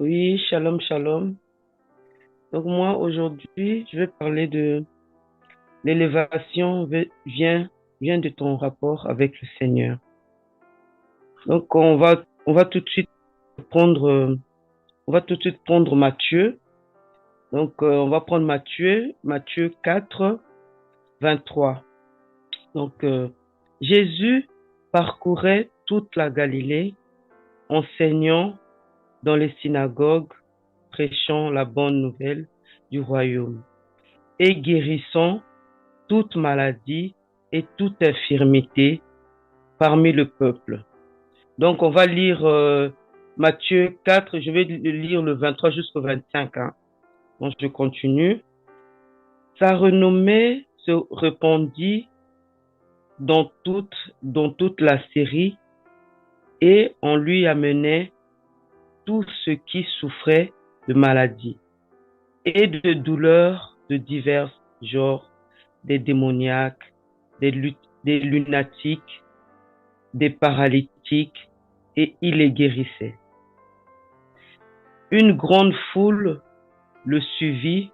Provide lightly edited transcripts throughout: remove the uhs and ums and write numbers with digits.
Oui, shalom, shalom. Donc moi, aujourd'hui, je vais parler de l'élévation vient de ton rapport avec le Seigneur. Donc on va tout de suite prendre, on va tout de suite prendre Matthieu. Donc on va prendre Matthieu 4, 23. Donc Jésus parcourait toute la Galilée, enseignant dans les synagogues, prêchant la bonne nouvelle du royaume et guérissant toute maladie et toute infirmité parmi le peuple. Donc, on va lire Matthieu 4, je vais lire le 23 jusqu'au 25. Hein. Donc, je continue. Sa renommée se répandit dans toute la Syrie et on lui amenait tous ceux qui souffraient de maladies et de douleurs de divers genres, des démoniaques, des lunatiques, des paralytiques, et il les guérissait. Une grande foule le suivit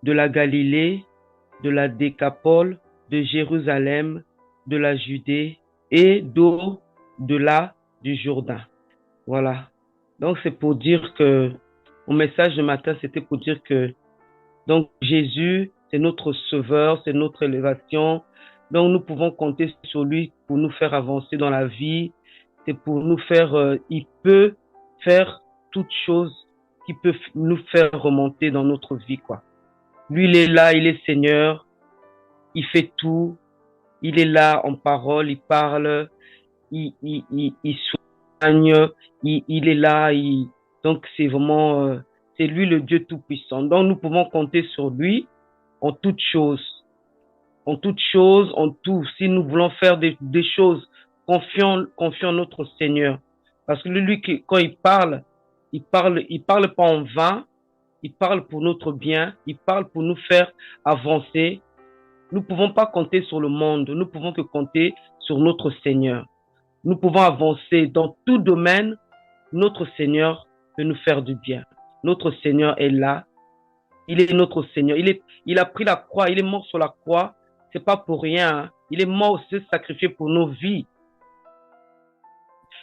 de la Galilée, de la Décapole, de Jérusalem, de la Judée et d'au-delà du Jourdain. Voilà. Donc c'est pour dire que mon message de matin, c'était pour dire que donc Jésus, c'est notre sauveur, c'est notre élévation. Donc nous pouvons compter sur lui pour nous faire avancer dans la vie. C'est pour nous faire, il peut faire toutes choses qui peuvent nous faire remonter dans notre vie, quoi. Lui, il est là, il est Seigneur, il fait tout. Il est là en parole, il parle, il soigne, il est là. Donc c'est vraiment, c'est lui le Dieu Tout-Puissant. Donc nous pouvons compter sur lui en toutes choses, en toutes choses, en tout. Si nous voulons faire des choses, confions notre Seigneur. Parce que lui, quand il parle pas en vain, il parle pour notre bien, il parle pour nous faire avancer. Nous ne pouvons pas compter sur le monde, nous pouvons que compter sur notre Seigneur. Nous pouvons avancer dans tout domaine, notre Seigneur peut nous faire du bien. Notre Seigneur est là, il est notre Seigneur. Il a pris la croix, il est mort sur la croix. C'est pas pour rien. Hein. Il est mort aussi sacrifié pour nos vies.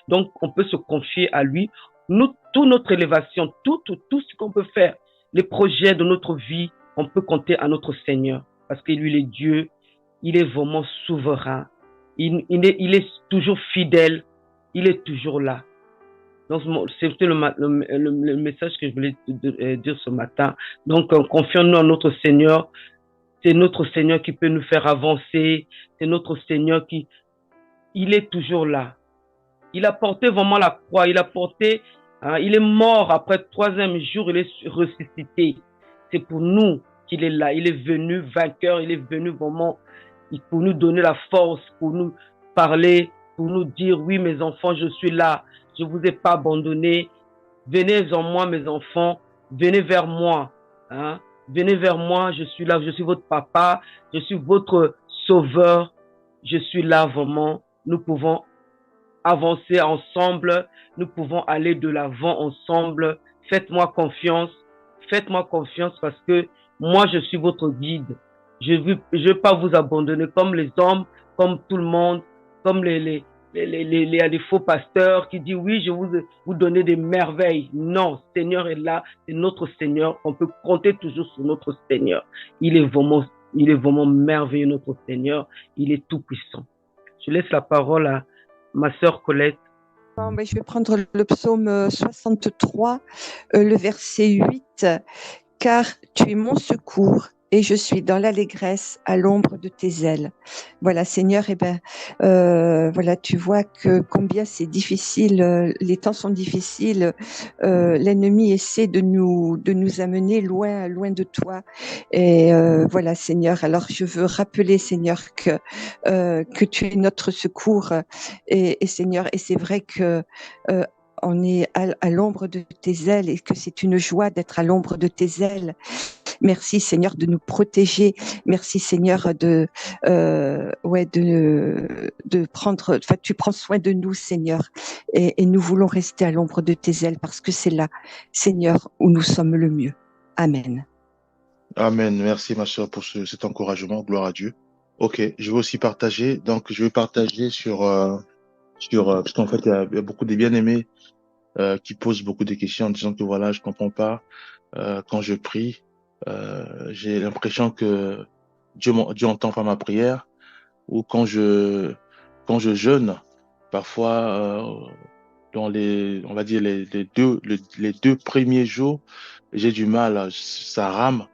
Donc, on peut se confier à lui. Nous, toute notre élévation, tout ce qu'on peut faire, les projets de notre vie, on peut compter à notre Seigneur. Parce que lui, il est Dieu. Il est vraiment souverain. Il est toujours fidèle. Il est toujours là. Donc, c'était le message que je voulais dire ce matin. Donc, confions-nous en notre Seigneur. C'est notre Seigneur qui peut nous faire avancer. C'est notre Seigneur il est toujours là. Il a porté vraiment la croix. Il est mort après le troisième jour. Il est ressuscité. C'est pour nous qu'il est là. Il est venu vainqueur. Il est venu vraiment pour nous donner la force, pour nous parler, pour nous dire, oui, mes enfants, je suis là. Je ne vous ai pas abandonné. Venez en moi, mes enfants. Venez vers moi. Hein? Venez vers moi. Je suis là. Je suis votre papa. Je suis votre sauveur. Je suis là vraiment. Nous pouvons avancer ensemble. Nous pouvons aller de l'avant ensemble. Faites-moi confiance. Faites-moi confiance parce que moi, je suis votre guide. Je ne vais pas vous abandonner comme les hommes, comme tout le monde, comme les faux pasteurs qui disent oui, je vais vous donner des merveilles. Non, Seigneur est là, c'est notre Seigneur. On peut compter toujours sur notre Seigneur. Il est vraiment merveilleux, notre Seigneur. Il est tout puissant. Je laisse la parole à ma sœur Colette. Bon, ben, je vais prendre le psaume 63, le verset 8. Car tu es mon secours et je suis dans l'allégresse à l'ombre de tes ailes. Voilà, Seigneur, eh ben, voilà, tu vois que combien c'est difficile, les temps sont difficiles, l'ennemi essaie de nous amener loin, loin de toi. Et voilà, Seigneur, alors je veux rappeler, Seigneur, que tu es notre secours et Seigneur, et c'est vrai que on est à l'ombre de tes ailes et que c'est une joie d'être à l'ombre de tes ailes. Merci Seigneur de nous protéger. Merci Seigneur de prendre, enfin tu prends soin de nous Seigneur et nous voulons rester à l'ombre de tes ailes parce que c'est là Seigneur où nous sommes le mieux. Amen. Amen. Merci, ma soeur, pour cet encouragement. Gloire à Dieu. Ok, je vais aussi partager. Donc, je vais partager parce qu'en fait, il y a beaucoup de bien-aimés qui posent beaucoup de questions en disant que voilà, je comprends pas quand je prie. J'ai l'impression que Dieu entend pas ma prière, ou quand je jeûne, parfois dans on va dire les deux premiers jours, j'ai du mal, ça rame.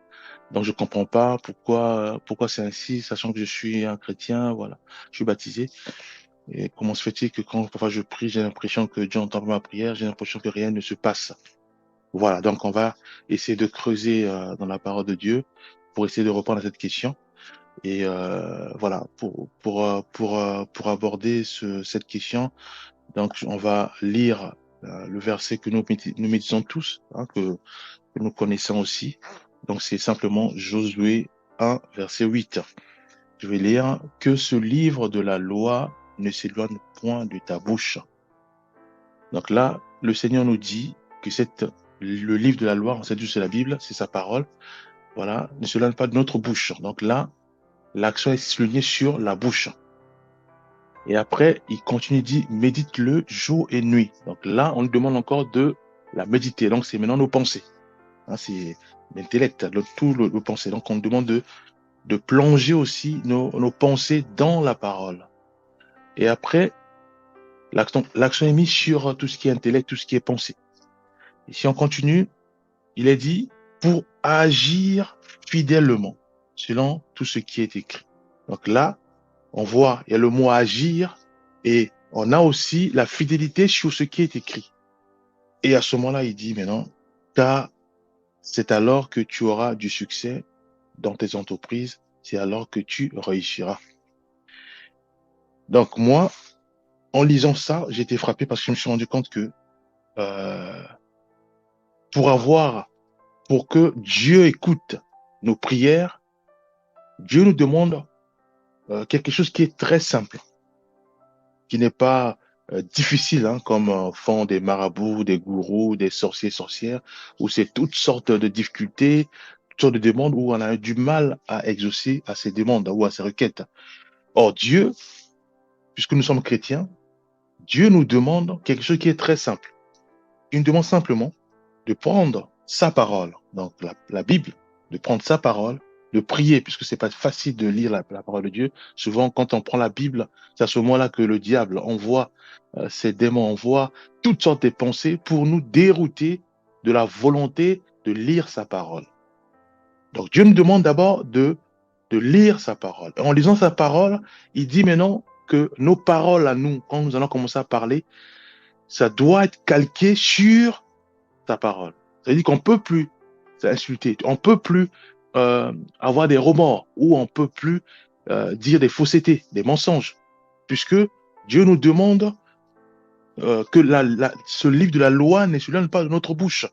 Donc je comprends pas pourquoi c'est ainsi, sachant que je suis un chrétien, voilà, je suis baptisé. Et comment se fait-il que quand parfois je prie, j'ai l'impression que Dieu entend ma prière, j'ai l'impression que rien ne se passe. Voilà, donc on va essayer de creuser dans la parole de Dieu pour essayer de répondre à cette question. Et voilà, pour aborder cette question, donc on va lire le verset que nous méditons tous, que nous connaissons aussi. Donc c'est simplement Josué 1, verset 8. Je vais lire: que ce livre de la loi ne s'éloigne point de ta bouche. Donc là, le Seigneur nous dit que le livre de la loi, c'est la Bible, c'est sa parole, voilà, ne s'éloigne pas de notre bouche. Donc là, l'action est soulignée sur la bouche. Et après, il continue, il dit, médite-le jour et nuit. Donc là, on nous demande encore de la méditer. Donc c'est maintenant nos pensées. C'est l'intellect, tout le pensée. Donc on nous demande de plonger aussi nos pensées dans la parole. Et après, l'action est mise sur tout ce qui est intellect, tout ce qui est pensée. Et si on continue, il est dit, pour agir fidèlement, selon tout ce qui est écrit. Donc là, on voit, il y a le mot agir, et on a aussi la fidélité sur ce qui est écrit. Et à ce moment-là, il dit maintenant, car c'est alors que tu auras du succès dans tes entreprises, c'est alors que tu réussiras. Donc moi, en lisant ça, j'ai été frappé parce que je me suis rendu compte que pour que Dieu écoute nos prières, Dieu nous demande quelque chose qui est très simple, qui n'est pas difficile, comme font des marabouts, des gourous, des sorciers, sorcières, où c'est toutes sortes de difficultés, toutes sortes de demandes où on a du mal à exaucer à ces demandes ou à ces requêtes. Or, Dieu, puisque nous sommes chrétiens, Dieu nous demande quelque chose qui est très simple. Il nous demande simplement de prendre sa parole, donc la Bible, de prendre sa parole, de prier, puisque c'est pas facile de lire la parole de Dieu. Souvent, quand on prend la Bible, c'est à ce moment-là que le diable envoie ses démons, envoie toutes sortes de pensées pour nous dérouter de la volonté de lire sa parole. Donc Dieu nous demande d'abord de lire sa parole. Et en lisant sa parole, il dit maintenant que nos paroles à nous, quand nous allons commencer à parler, ça doit être calqué sur ta parole. Ça veut dire qu'on peut plus s'insulter, on peut plus avoir des remords, ou on peut plus dire des faussetés, des mensonges, puisque Dieu nous demande que ce livre de la loi ne s'éloigne pas de notre bouche.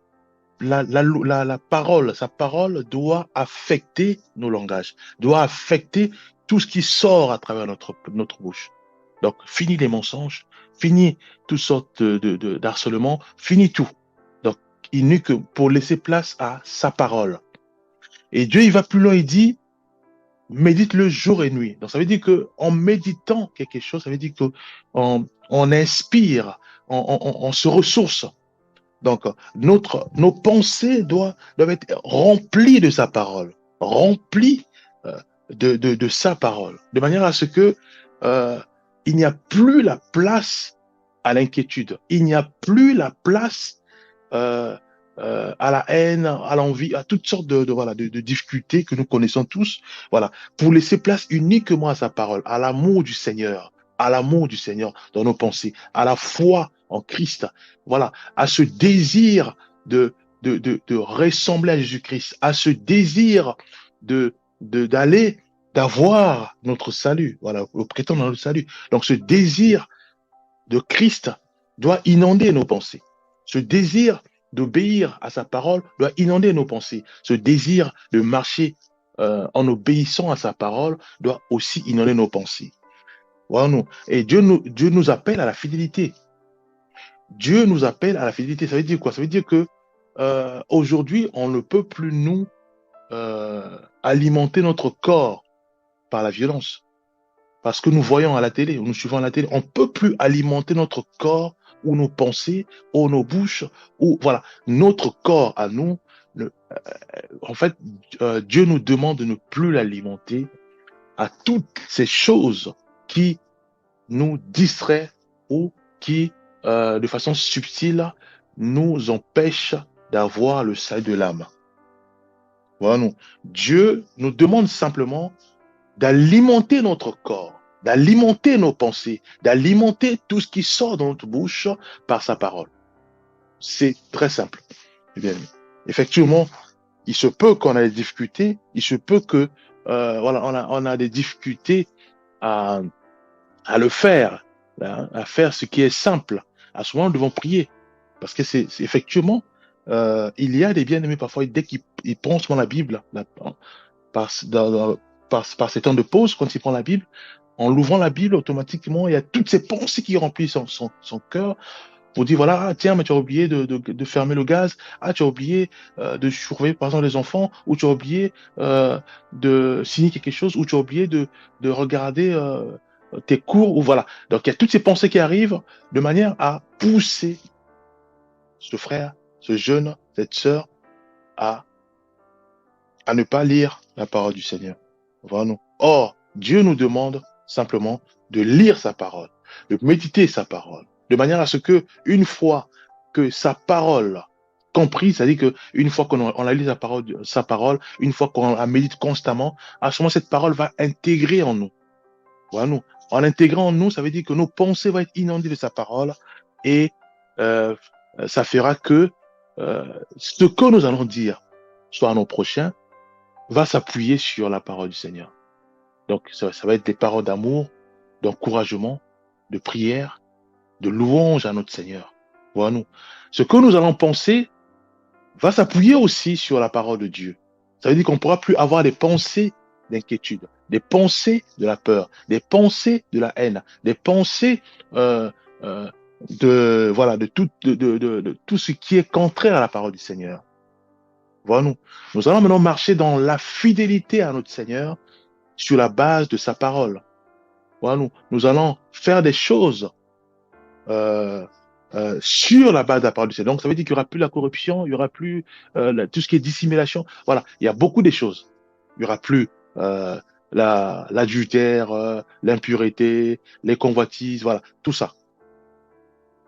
La parole, sa parole doit affecter nos langages, doit affecter tout ce qui sort à travers notre bouche. Donc, fini les mensonges, fini toutes sortes d'harcèlement, fini tout. Donc, il n'est que pour laisser place à sa parole. Et Dieu, il va plus loin, il dit, médite-le jour et nuit. Donc, ça veut dire que en méditant quelque chose, ça veut dire que on inspire, on se ressource. Donc, nos pensées doivent être remplies de sa parole, remplies de sa parole, de manière à ce que il n'y a plus la place à l'inquiétude, il n'y a plus la place à la haine, à l'envie, à toutes sortes de difficultés que nous connaissons tous, voilà, pour laisser place uniquement à sa parole, à l'amour du Seigneur dans nos pensées, à la foi en Christ, voilà, à ce désir de ressembler à Jésus-Christ, à ce désir d'avoir notre salut, voilà, au prétendre notre salut. Donc ce désir de Christ doit inonder nos pensées. Ce désir d'obéir à sa parole doit inonder nos pensées. Ce désir de marcher en obéissant à sa parole doit aussi inonder nos pensées. Voilà. Et Dieu nous appelle à la fidélité. Dieu nous appelle à la fidélité. Ça veut dire quoi? Ça veut dire que aujourd'hui, on ne peut plus nous alimenter notre corps par la violence. Parce que nous voyons à la télé, nous suivons à la télé, on ne peut plus alimenter notre corps ou nos pensées ou nos bouches, ou voilà, notre corps à nous. En fait, Dieu nous demande de ne plus l'alimenter à toutes ces choses qui nous distraient ou qui, de façon subtile, nous empêchent d'avoir le salut de l'âme. Voilà, Dieu nous demande simplement d'alimenter notre corps, d'alimenter nos pensées, d'alimenter tout ce qui sort de notre bouche par sa parole. C'est très simple. Bien, effectivement, il se peut qu'on ait des difficultés, il se peut que voilà, on a des difficultés à le faire, hein, à faire ce qui est simple. À ce moment, nous devons prier. Parce que c'est effectivement, il y a des bien-aimés parfois, dès qu'ils pensent dans la Bible, par ces temps de pause, quand ils prennent la Bible, en l'ouvrant la Bible, automatiquement, il y a toutes ces pensées qui remplissent son cœur pour dire, voilà, ah, tiens, mais tu as oublié de fermer le gaz, ah, tu as oublié de surveiller, par exemple, les enfants, ou tu as oublié de signer quelque chose, ou tu as oublié de regarder tes cours, ou voilà. Donc, il y a toutes ces pensées qui arrivent de manière à pousser ce frère, ce jeune, cette sœur à ne pas lire la parole du Seigneur. Voilà. Or, Dieu nous demande simplement de lire sa parole, de méditer sa parole, de manière à ce que, une fois que sa parole comprise, c'est-à-dire que une fois qu'on a lu sa parole, une fois qu'on la médite constamment, à ce moment, cette parole va intégrer en nous. Voilà. En intégrant en nous, ça veut dire que nos pensées vont être inondées de sa parole et ça fera que ce que nous allons dire, soit à nos prochains, va s'appuyer sur la parole du Seigneur. Donc, ça va être des paroles d'amour, d'encouragement, de prière, de louange à notre Seigneur. Voilà. Ce que nous allons penser va s'appuyer aussi sur la parole de Dieu. Ça veut dire qu'on ne pourra plus avoir des pensées d'inquiétude, des pensées de la peur, des pensées de la haine, des pensées de tout ce qui est contraire à la parole du Seigneur. Voilà. Nous allons maintenant marcher dans la fidélité à notre Seigneur sur la base de sa parole. Voilà. Nous allons faire des choses sur la base de la parole du Seigneur. Donc, ça veut dire qu'il n'y aura plus la corruption, il n'y aura plus tout ce qui est dissimulation. Voilà, il y a beaucoup de choses. Il n'y aura plus l'adultère, l'impureté, les convoitises, voilà, tout ça.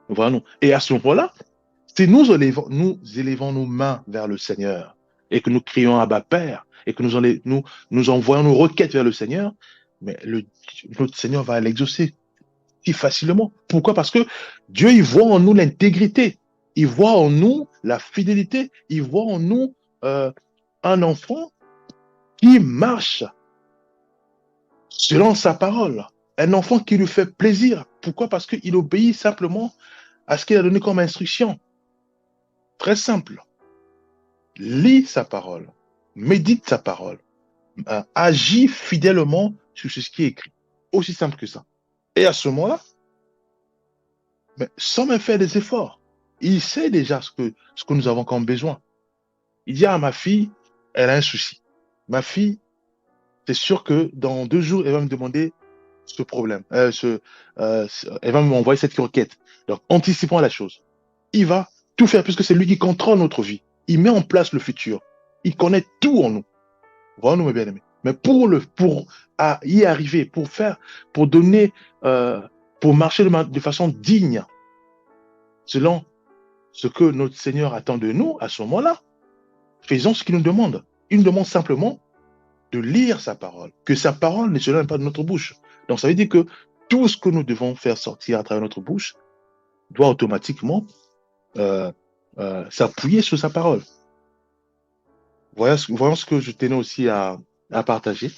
Voilà. Et à ce moment-là, si nous élevons nos mains vers le Seigneur et que nous crions Abba Père et que nous envoyons nos requêtes vers le Seigneur, mais notre Seigneur va l'exaucer si facilement. Pourquoi? Parce que Dieu, il voit en nous l'intégrité, il voit en nous la fidélité, il voit en nous un enfant qui marche selon sa parole, un enfant qui lui fait plaisir. Pourquoi? Parce qu'il obéit simplement à ce qu'il a donné comme instruction. Très simple. Lis sa parole, médite sa parole, agis fidèlement sur ce qui est écrit. Aussi simple que ça. Et à ce moment-là, mais sans même faire des efforts, il sait déjà ce que nous avons comme besoin. Il dit à ma fille, elle a un souci. Ma fille, c'est sûr que dans 2 jours, elle va me demander ce problème. Elle va m'envoyer cette requête. Donc, anticipons la chose. Il va tout faire puisque c'est lui qui contrôle notre vie. Il met en place le futur. Il connaît tout en nous. Voilà, mes bien-aimés. Mais pour y arriver, pour donner, pour marcher de façon digne, selon ce que notre Seigneur attend de nous à ce moment-là, faisons ce qu'il nous demande. Il nous demande simplement de lire sa parole, que sa parole ne se lève pas de notre bouche. Donc ça veut dire que tout ce que nous devons faire sortir à travers notre bouche doit automatiquement s'appuyer sur sa parole. Voilà ce que je tenais aussi à partager.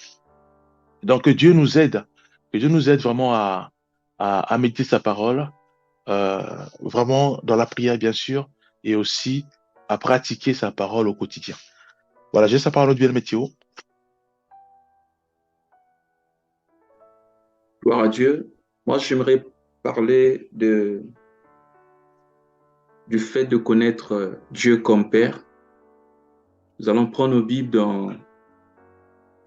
Donc que Dieu nous aide vraiment à méditer sa parole, vraiment dans la prière, bien sûr, et aussi à pratiquer sa parole au quotidien. Voilà, j'ai sa parole au bien météo. Gloire à Dieu. Moi, j'aimerais parler du fait de connaître Dieu comme Père. Nous allons prendre nos Bibles dans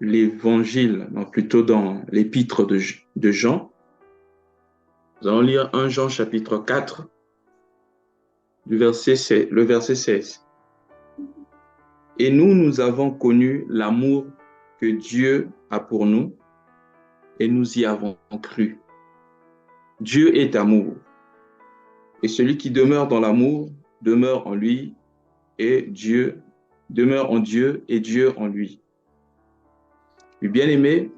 l'Évangile, non, plutôt dans l'Épître de Jean. Nous allons lire 1 Jean chapitre 4, le verset 16. Et nous avons connu l'amour que Dieu a pour nous et nous y avons cru. Dieu est amour. Et celui qui demeure dans l'amour demeure en lui et Dieu demeure en Dieu et Dieu en lui. Bien-aimé,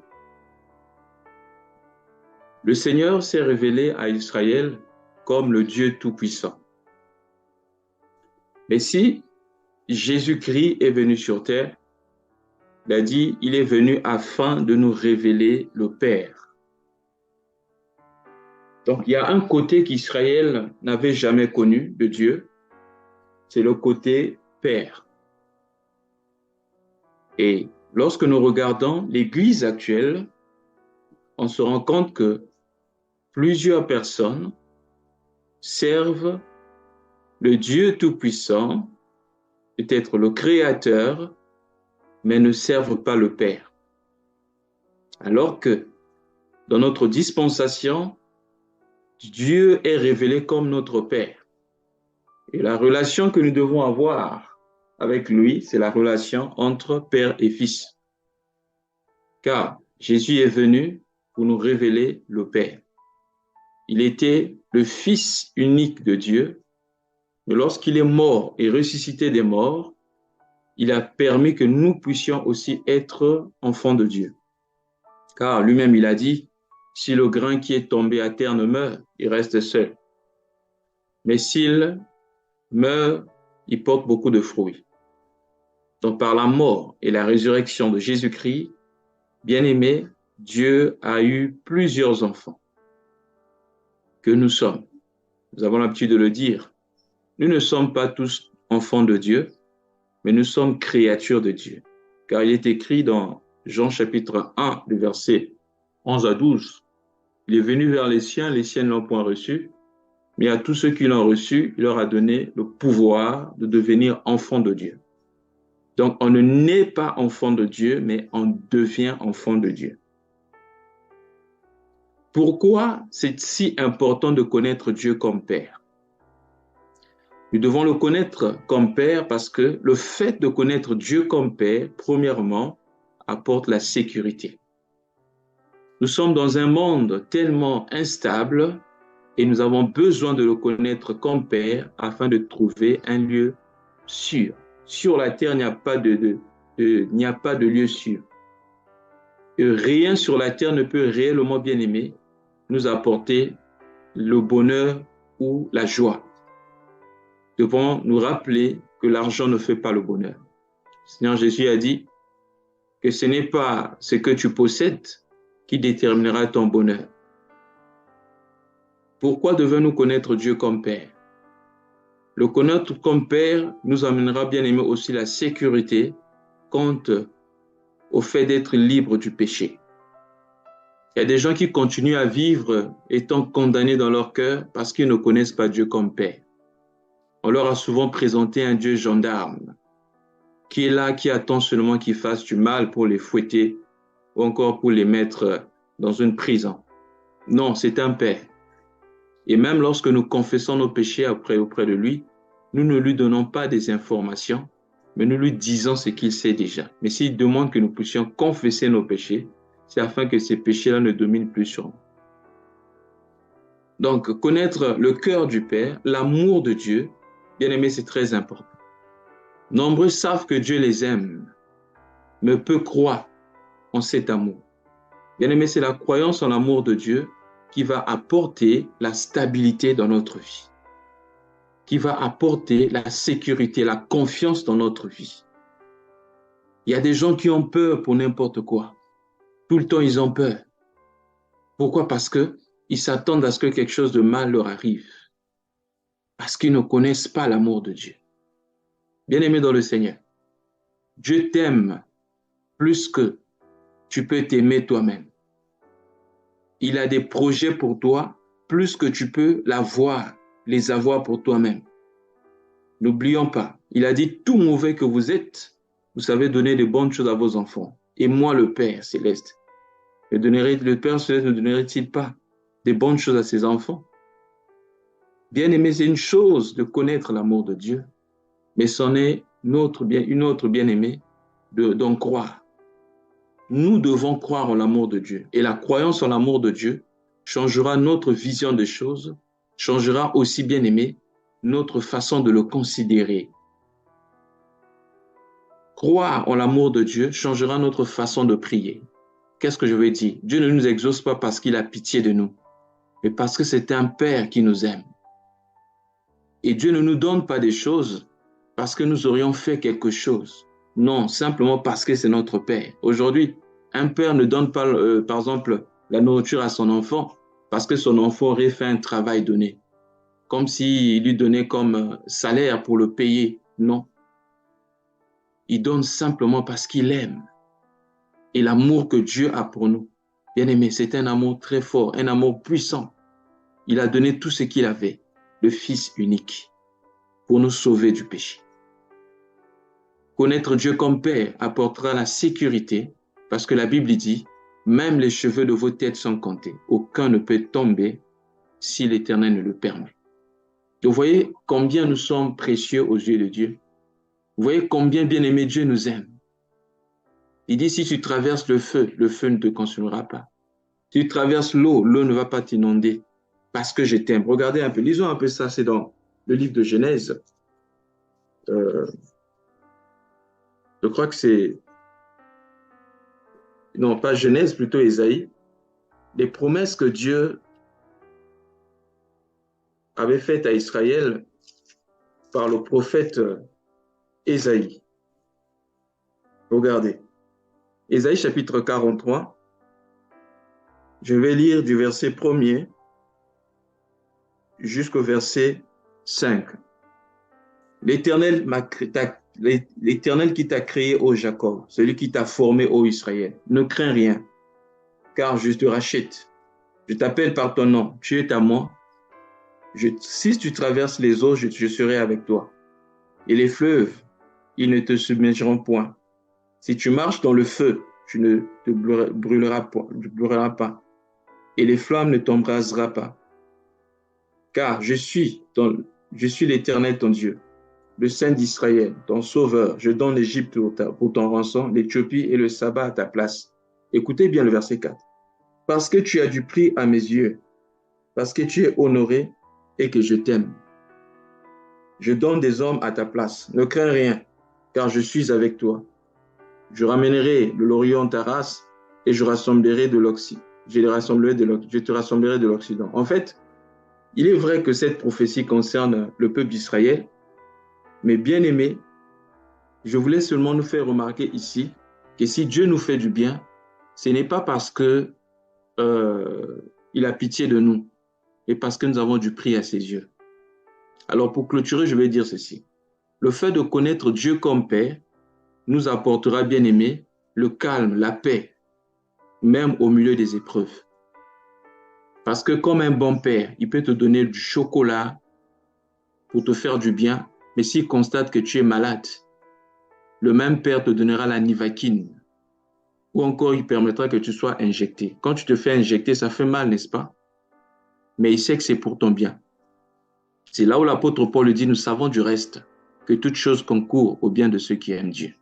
le Seigneur s'est révélé à Israël comme le Dieu Tout-Puissant. Mais si Jésus-Christ est venu sur terre, il a dit, il est venu afin de nous révéler le Père. Donc, il y a un côté qu'Israël n'avait jamais connu de Dieu, c'est le côté Père. Et lorsque nous regardons l'Église actuelle, on se rend compte que plusieurs personnes servent le Dieu Tout-Puissant, peut-être le Créateur, mais ne servent pas le Père. Alors que dans notre dispensation, Dieu est révélé comme notre Père. Et la relation que nous devons avoir avec lui, c'est la relation entre Père et Fils. Car Jésus est venu pour nous révéler le Père. Il était le Fils unique de Dieu, mais lorsqu'il est mort et ressuscité des morts, il a permis que nous puissions aussi être enfants de Dieu. Car lui-même, il a dit, si le grain qui est tombé à terre ne meurt, il reste seul. Mais s'il meurt, il porte beaucoup de fruits. Donc par la mort et la résurrection de Jésus-Christ, bien-aimé, Dieu a eu plusieurs enfants que nous sommes. Nous avons l'habitude de le dire. Nous ne sommes pas tous enfants de Dieu, mais nous sommes créatures de Dieu. Car il est écrit dans Jean chapitre 1, le verset 11 à 12, il est venu vers les siens ne l'ont point reçu, mais à tous ceux qui l'ont reçu, il leur a donné le pouvoir de devenir enfants de Dieu. Donc, on ne naît pas enfant de Dieu, mais on devient enfant de Dieu. Pourquoi c'est si important de connaître Dieu comme Père? Nous devons le connaître comme Père parce que le fait de connaître Dieu comme Père, premièrement, apporte la sécurité. Nous sommes dans un monde tellement instable et nous avons besoin de le connaître comme Père afin de trouver un lieu sûr. Sur la terre, il n'y a pas de lieu sûr. Et rien sur la terre ne peut réellement, bien aimer, nous apporter le bonheur ou la joie. Nous devons nous rappeler que l'argent ne fait pas le bonheur. Le Seigneur Jésus a dit que ce n'est pas ce que tu possèdes qui déterminera ton bonheur. Pourquoi devons-nous connaître Dieu comme Père? Le connaître comme Père nous amènera, bien aimé, aussi la sécurité quant au fait d'être libre du péché. Il y a des gens qui continuent à vivre étant condamnés dans leur cœur parce qu'ils ne connaissent pas Dieu comme Père. On leur a souvent présenté un Dieu gendarme qui est là, qui attend seulement qu'ils fassent du mal pour les fouetter ou encore pour les mettre dans une prison. Non, c'est un Père. Et même lorsque nous confessons nos péchés auprès de lui, nous ne lui donnons pas des informations, mais nous lui disons ce qu'il sait déjà. Mais s'il demande que nous puissions confesser nos péchés, c'est afin que ces péchés-là ne dominent plus sur nous. Donc, connaître le cœur du Père, l'amour de Dieu, bien aimé, c'est très important. Nombreux savent que Dieu les aime, mais peu croient en cet amour. Bien aimé, c'est la croyance en l'amour de Dieu qui va apporter la stabilité dans notre vie, qui va apporter la sécurité, la confiance dans notre vie. Il y a des gens qui ont peur pour n'importe quoi. Tout le temps, ils ont peur. Pourquoi? Parce qu'ils s'attendent à ce que quelque chose de mal leur arrive. Parce qu'ils ne connaissent pas l'amour de Dieu. Bien-aimé dans le Seigneur, Dieu t'aime plus que tu peux t'aimer toi-même. Il a des projets pour toi plus que tu peux les avoir pour toi-même. N'oublions pas, il a dit, tout mauvais que vous êtes, vous savez donner de bonnes choses à vos enfants. Et moi, le Père céleste, le Père céleste ne donnerait-il pas des bonnes choses à ses enfants? Bien-aimé, c'est une chose de connaître l'amour de Dieu, mais c'en est une autre bien-aimée d'en croire. Nous devons croire en l'amour de Dieu. Et la croyance en l'amour de Dieu changera notre vision des choses, changera aussi, bien-aimé, notre façon de le considérer. Croire en l'amour de Dieu changera notre façon de prier. Qu'est-ce que je veux dire? Dieu ne nous exauce pas parce qu'il a pitié de nous, mais parce que c'est un Père qui nous aime. Et Dieu ne nous donne pas des choses parce que nous aurions fait quelque chose. Non, simplement parce que c'est notre Père. Aujourd'hui, un père ne donne pas, par exemple, la nourriture à son enfant parce que son enfant aurait fait un travail donné, comme s'il lui donnait comme salaire pour le payer. Non. Il donne simplement parce qu'il aime. Et l'amour que Dieu a pour nous, bien aimé, c'est un amour très fort, un amour puissant. Il a donné tout ce qu'il avait, le Fils unique, pour nous sauver du péché. Connaître Dieu comme Père apportera la sécurité, parce que la Bible dit, même les cheveux de vos têtes sont comptés. Aucun ne peut tomber si l'Éternel ne le permet. Vous voyez combien nous sommes précieux aux yeux de Dieu. Vous voyez combien bien-aimé Dieu nous aime. Il dit, si tu traverses le feu ne te consumera pas. Si tu traverses l'eau ne va pas t'inonder, parce que je t'aime. Regardez un peu, lisons un peu ça, c'est dans le livre de Genèse. Je crois que c'est... Non, pas Genèse, plutôt Ésaïe. Les promesses que Dieu avait faites à Israël par le prophète Ésaïe. Regardez. Ésaïe chapitre 43. Je vais lire du verset 1er jusqu'au verset 5. L'Éternel qui t'a créé, ô Jacob, celui qui t'a formé, ô Israël, ne crains rien, car je te rachète. Je t'appelle par ton nom, tu es à moi. Si tu traverses les eaux, je serai avec toi. Et les fleuves, ils ne te submergeront point. Si tu marches dans le feu, tu ne te brûleras pas. Et les flammes ne t'embraseront pas. Car je suis l'Éternel, ton Dieu, le Saint d'Israël, ton Sauveur. Je donne l'Égypte pour ton rançon, l'Éthiopie et le sabbat à ta place. Écoutez bien le verset 4. Parce que tu as du prix à mes yeux, parce que tu es honoré et que je t'aime. Je donne des hommes à ta place. Ne crains rien, car je suis avec toi. Je ramènerai de l'Orient ta race et je te rassemblerai de l'Occident. En fait, il est vrai que cette prophétie concerne le peuple d'Israël, mais bien aimé, je voulais seulement nous faire remarquer ici que si Dieu nous fait du bien, ce n'est pas parce que il a pitié de nous, mais parce que nous avons du prix à ses yeux. Alors pour clôturer, je vais dire ceci. Le fait de connaître Dieu comme Père nous apportera, bien aimé, le calme, la paix, même au milieu des épreuves. Parce que comme un bon père, il peut te donner du chocolat pour te faire du bien, mais s'il constate que tu es malade, le même père te donnera la Nivaquine, ou encore il permettra que tu sois injecté. Quand tu te fais injecter, ça fait mal, n'est-ce pas? Mais il sait que c'est pour ton bien. C'est là où l'apôtre Paul dit, nous savons du reste que toute chose concourt au bien de ceux qui aiment Dieu.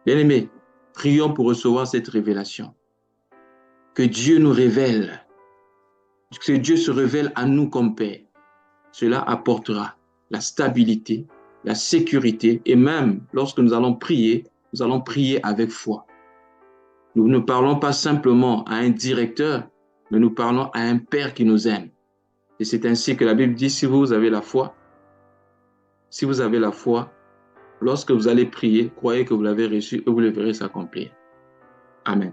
Bien-aimés, prions pour recevoir cette révélation. Que Dieu nous révèle, que Dieu se révèle à nous comme Père. Cela apportera la stabilité, la sécurité, et même lorsque nous allons prier avec foi. Nous ne parlons pas simplement à un directeur, mais nous parlons à un Père qui nous aime. Et c'est ainsi que la Bible dit, si vous avez la foi, lorsque vous allez prier, croyez que vous l'avez reçu et vous le verrez s'accomplir. Amen.